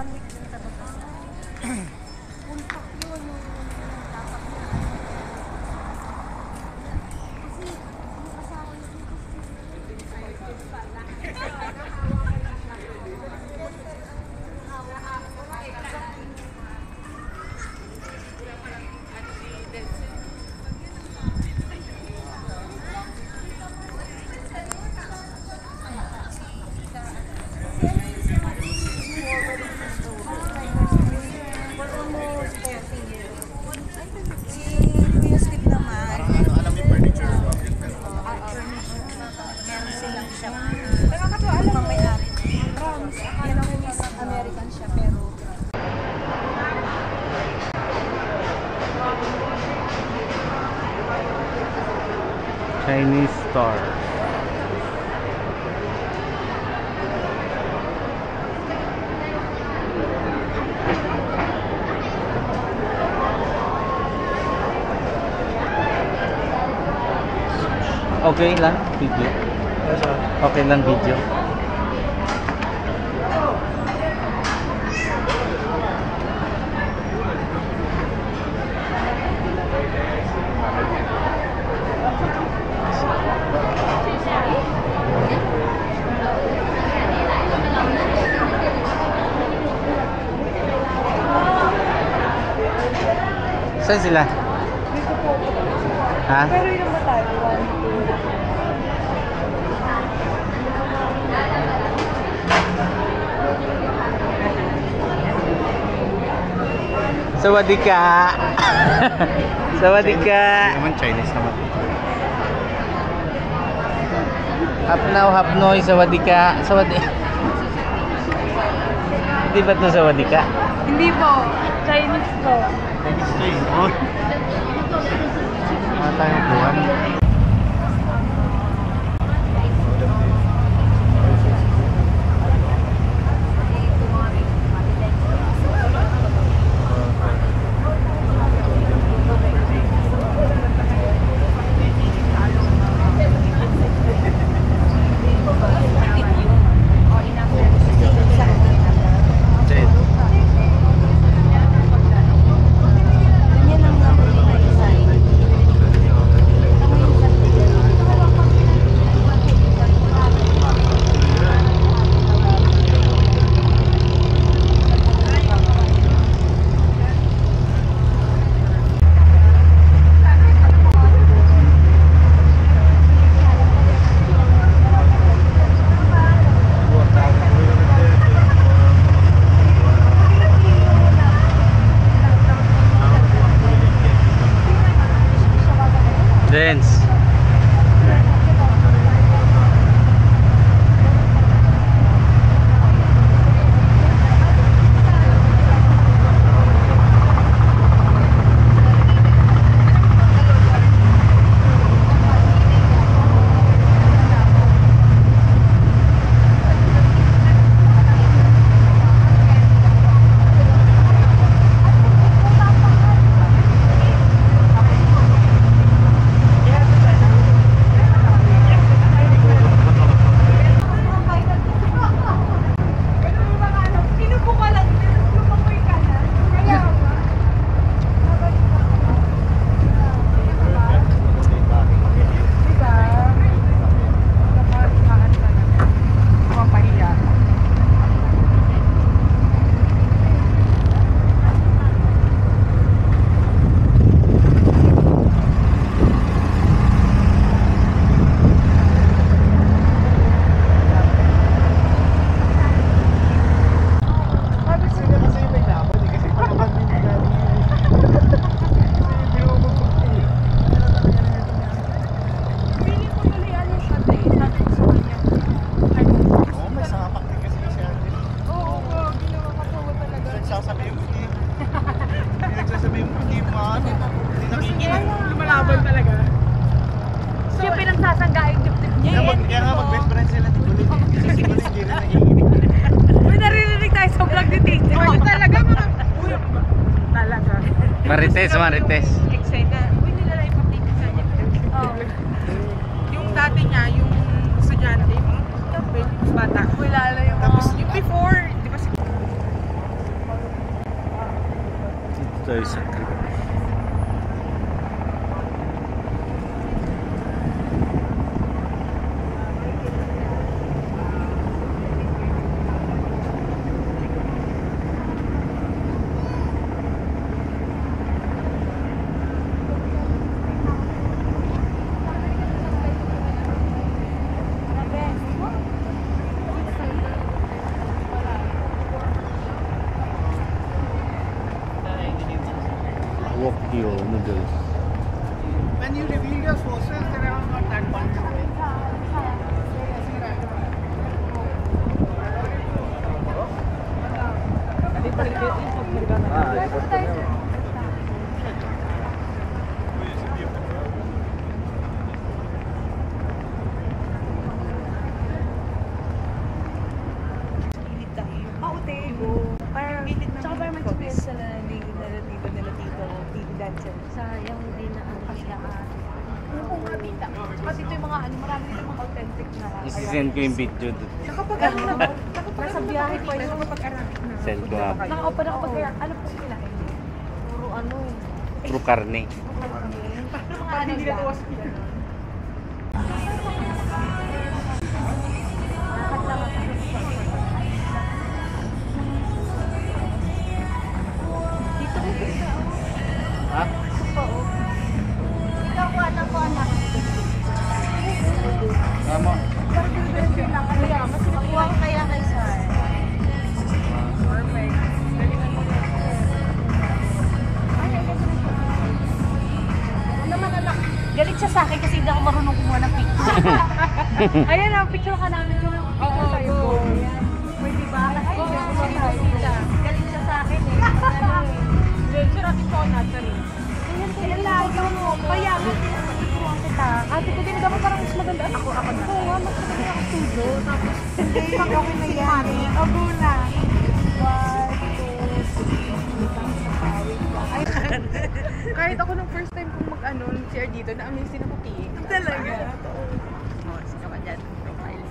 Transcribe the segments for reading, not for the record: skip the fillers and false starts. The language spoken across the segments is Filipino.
1 week din sa Batas. Full pack yun yung dapat na. Kasi yung asawa niya dito Chinese store. Okay lang video. Okay lang video. Saan sila? dito po. Ha? Pero yun ba tayo? 1, 2. Sawadika. Sawadika. Naman Chinese naman. Hapnaw, hapnoy, sawadika. Sawadika. Hindi ba ito sawadika? Hindi po. Chinese po. Chinese to yun. Oh. Mga tayong buwan. Dance. Lumalaban talaga. Siya pinagsasangga yung dip-dip niya. Kaya nga mag-best friend sila ni Kulin. Kasi si Kulin hindi rin nanginginig. May naririnig tayo sa vlog ni Tito. Oo, talaga mga... Talaga. Marites, marites. Excited. Uy, nilala yung pag-ticket sa niya. Oo. Yung dati niya, yung estudyante, yung bata. Uy, lalo yung Tapos yung before, di ba si... tayo sa trip. Wokyo noodles. When you reveal your sources, then I was not that confident. Oo, Teo. Parang, tsaka parang mag-experience sila nila tito, tito dancer. Sayang hindi na ang kayaan. Oo nga, tita. Tsaka dito yung mga ano, marami dito mga authentic na. Isisend ko yung video doon. Nakapag-ano na, Nasa biyahe pa yun. nakapag-arami na. Send ko nga. Nakaupa na kapag ano po sila? Puro ano eh. True karne. Parang hindi na tuwas. Ha? Ikaw ko anak ko anak. Tama. Makuha ko kaya kay Sar. Perfect. Galingan mo yan. Naman anak. Galit siya sa akin kasi hindi ako marunong kumuha ng picture. Ayan ang picture ka namin yung Oo, go. Pwede ba? Ay, galit siya sa akin eh. Ano eh. Sure, ating po naturally. Ilan lang mo. Payagan tinuturuan kita. Ate ko din dapat parang mas maganda. Ako na. Oo nga, mas maganda ako studio. Tapos, pag okay na yan. Ako na. 1, 2, 3. Kahit ako nung first time kong mag-ano, share dito, na-amaze din ako, Pi. Talaga? Oo, sino ka dyan? Profile.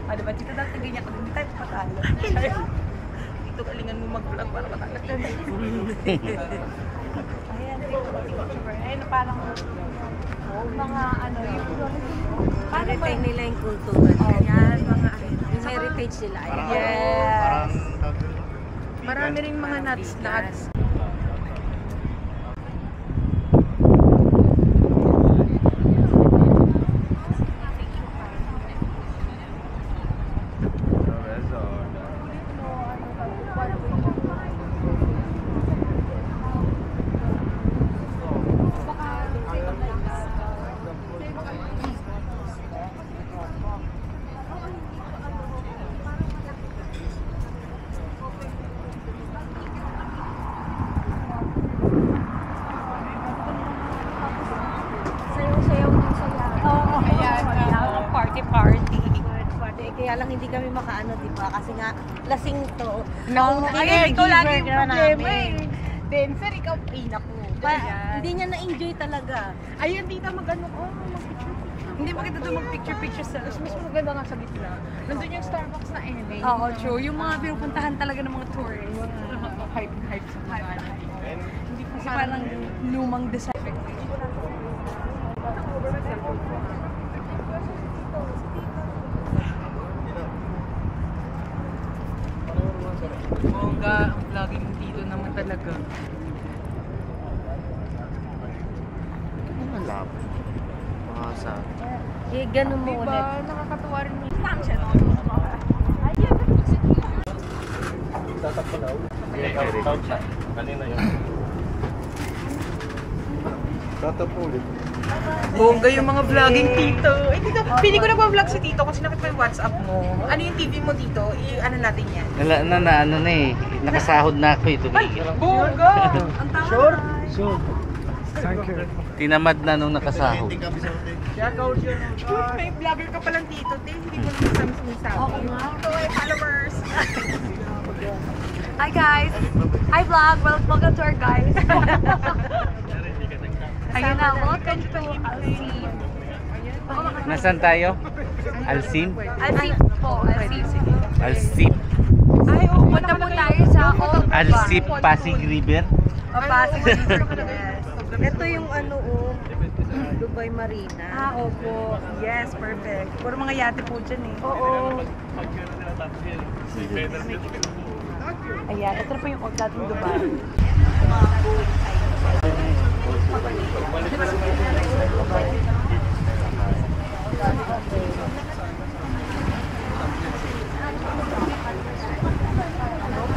Ano ba, dito dati ganyan ko, hindi tayo patalo. Dito galingan mo mag-vlog para matanggat ka. Ayan, picture. Ayun, parang mga ano, yung paano ba? Retain nila yung kultura. Yan, mga yung heritage nila. Ayan. Yes. Parang Marami ring mga nuts. Sayaw-sayaw din sila. Oo. Ayan, Party. Kaya lang hindi kami makaano, di ba? Kasi nga, lasing to. Ayun, ikaw lagi yung Caregiver na problema namin. eh. Dancer, ikaw pinako. Hindi niya na-enjoy talaga. Ayun, tita, mag-ano ko. Hindi maganda doon mag-picture sa mas maganda nga sa gitna. Nandun yung Starbucks na LA. Oo, true. Yung mga pinupuntahan talaga ng mga tourists. Hype sa mga ano. Hindi ko Kasi parang lumang design. Bongga, ang vlogging dito naman talaga. Malap. Sa Eh, ganun mo ulit. Diba? Nakakatuwa rin yung time siya. Kanina yun. tatapo ulit. Bongga yung mga vlogging tito. Eh, tito, pili ko nagpa-vlog si tito kasi nakita ko yung WhatsApp mo. Ano yung TV mo dito? Ano natin yan? Ano na eh. Nakasahod na ako ito. Bongga! Sure? Sure. Thank you. Tinamad na nung nakasahod. May vlogger ka palang dito, te. Hindi mo naman sinasabi. Oo nga. Ito ay followers. Hi guys! Hi vlog! Welcome to our guys! Ayun na, welcome to Alcim. Nasaan tayo? Alcim? Alcim po, Alcim. Alcip. Ay, punta po tayo sa Old Alcip Pasig River. Pasig River. Yes. Ito yung Dubai Marina. Opo. Yes, perfect. Puro mga yate po dyan eh. Oo. Ayan, ito po yung dating Dubai.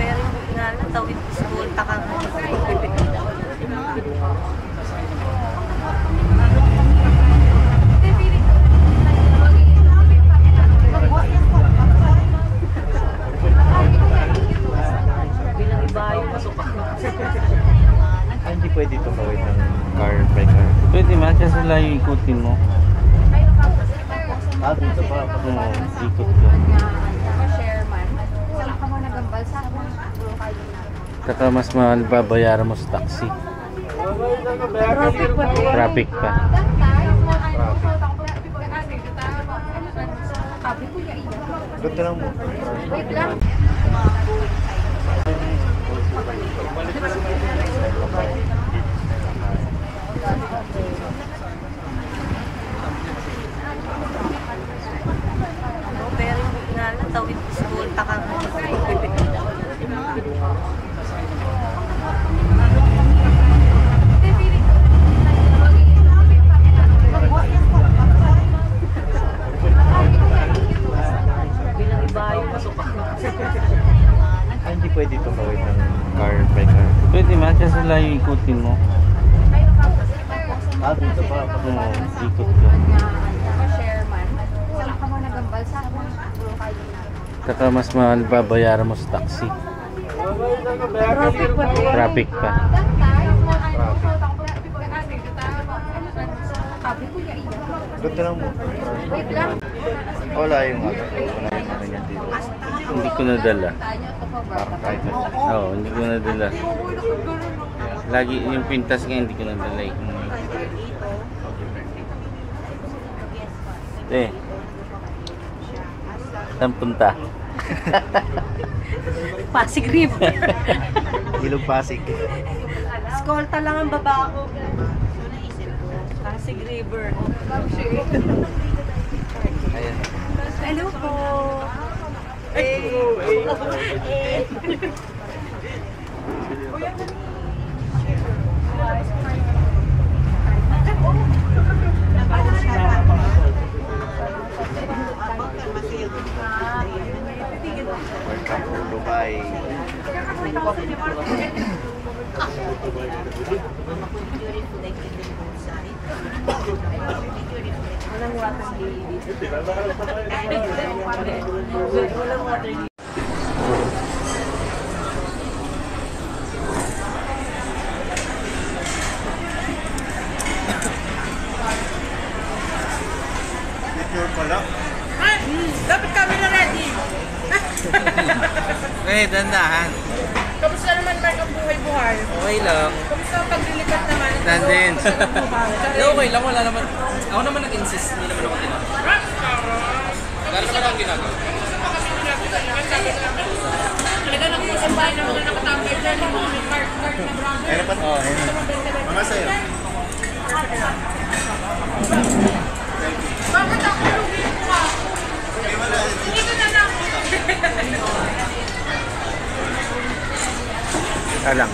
Pero nga lang, tawid school, takang. Bilang iba yung pasok ako. Hindi pwede tumawid ng car by car. Pwede man, kasi lang yung ikutin mo. Dito pa. Ikot ko. Saka mas mahal babayaran mo sa taxi. Traffic pa. Ganda lang mo. Pero nga lang, tawid school, takang. Bilang iba yung pasok ako. Hindi pwede tumawid ng car by car. Pwede man, kasi lang yung ikutin mo. Dito pa. Ikot ko. Saka mas mahal babayaran mo sa taxi. Traffic pa. Ganda lang mo. Wala yung yan dito. Hindi ko nadala. Oo, hindi ko nadala. Lagi yung pintas nga hindi ko nadala eh. Saan punta? Pasig River. Ilog Pasig. Eskolta lang ang baba ko. Pasig River. Ayan. Hello po. Welcome to Dubai. Walang water lily dito. Walang water lily. Picture pala. Dapat kami na ready. Dandahan. Kamusta naman Mark ang buhay-buhay? Okay lang. Kamusta ang paglilipat naman? Nandun. Okay lang, wala naman. Ako naman nag-insist, hindi naman ako tinatawag. Wala naman akong ginagawa. Talaga lang po sa bahay na mga nakatambay dyan, yung mga may cart na brown. Ayun pa. Mga sa'yo. Bakit ako lugi ko ka? Dito na lang. Alang.